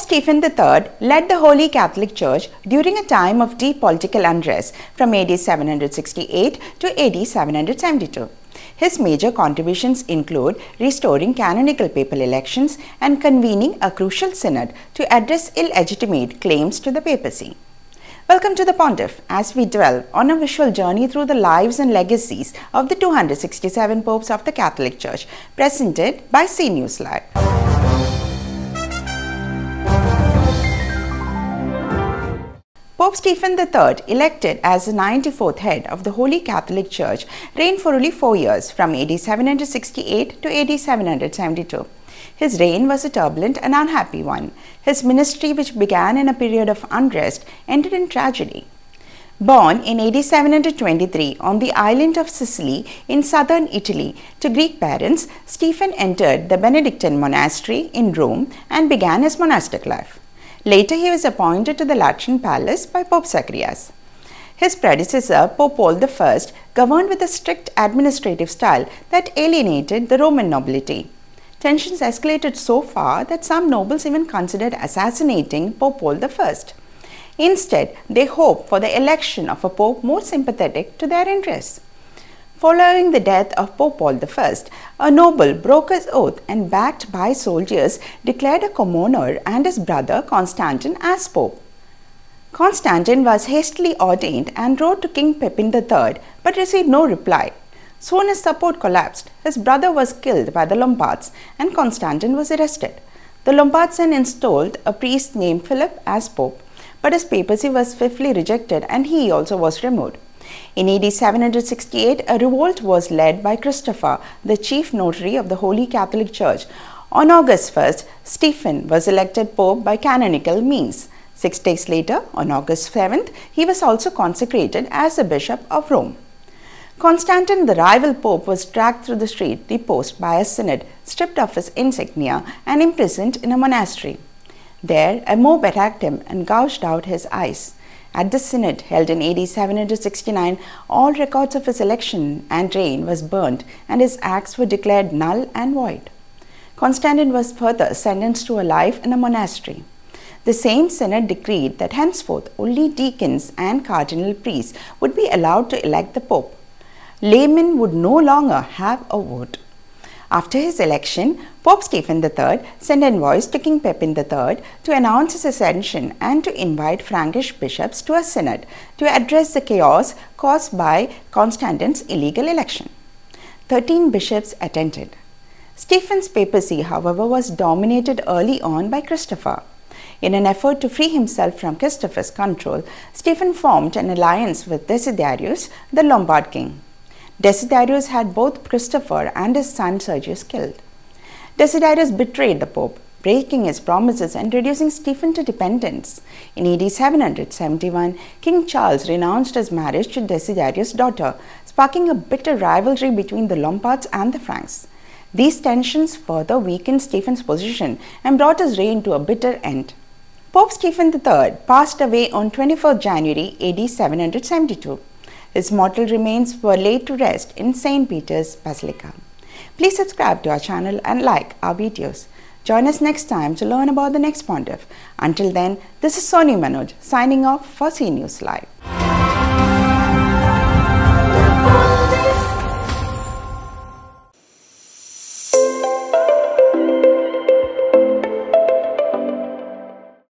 Stephen III led the Holy Catholic Church during a time of deep political unrest from AD 768 to AD 772. His major contributions include restoring canonical papal elections and convening a crucial synod to address illegitimate claims to the papacy. Welcome to the Pontiff as we dwell on a visual journey through the lives and legacies of the 267 popes of the Catholic Church, presented by CNewsLive. Pope Stephen III, elected as the 94th head of the Holy Catholic Church, reigned for only 4 years from AD 768 to AD 772. His reign was a turbulent and unhappy one. His ministry, which began in a period of unrest, ended in tragedy. Born in AD 723 on the island of Sicily in southern Italy to Greek parents, Stephen entered the Benedictine monastery in Rome and began his monastic life. Later, he was appointed to the Lateran Palace by Pope Zacharias. His predecessor, Pope Paul I, governed with a strict administrative style that alienated the Roman nobility. Tensions escalated so far that some nobles even considered assassinating Pope Paul I. Instead, they hoped for the election of a pope more sympathetic to their interests. Following the death of Pope Paul I, a noble broke his oath and, backed by soldiers, declared a commoner and his brother Constantine as pope. Constantine was hastily ordained and wrote to King Pepin III but received no reply. Soon his support collapsed. His brother was killed by the Lombards and Constantine was arrested. The Lombards then installed a priest named Philip as pope, but his papacy was swiftly rejected and he also was removed. In AD 768, a revolt was led by Christopher, the chief notary of the Holy Catholic Church. On August 1st, Stephen was elected pope by canonical means. 6 days later, on August 7th, he was also consecrated as the Bishop of Rome. Constantine, the rival pope, was dragged through the street, deposed by a synod, stripped of his insignia and imprisoned in a monastery. There, a mob attacked him and gouged out his eyes. At the synod held in AD 769, all records of his election and reign was burnt and his acts were declared null and void. Constantine was further sentenced to a life in a monastery. The same synod decreed that henceforth only deacons and cardinal priests would be allowed to elect the pope. Laymen would no longer have a vote. After his election, Pope Stephen III sent envoys to King Pepin III to announce his ascension and to invite Frankish bishops to a synod to address the chaos caused by Constantine's illegal election. 13 bishops attended. Stephen's papacy, however, was dominated early on by Christopher. In an effort to free himself from Christopher's control, Stephen formed an alliance with Desiderius, the Lombard king. Desiderius had both Christopher and his son Sergius killed. Desiderius betrayed the pope, breaking his promises and reducing Stephen to dependence. In AD 771, King Charles renounced his marriage to Desiderius' daughter, sparking a bitter rivalry between the Lombards and the Franks. These tensions further weakened Stephen's position and brought his reign to a bitter end. Pope Stephen III passed away on 24 January AD 772. His mortal remains were laid to rest in St. Peter's Basilica. Please subscribe to our channel and like our videos. Join us next time to learn about the next Pontiff. Until then, this is Soni Manoj signing off for CNewsLive.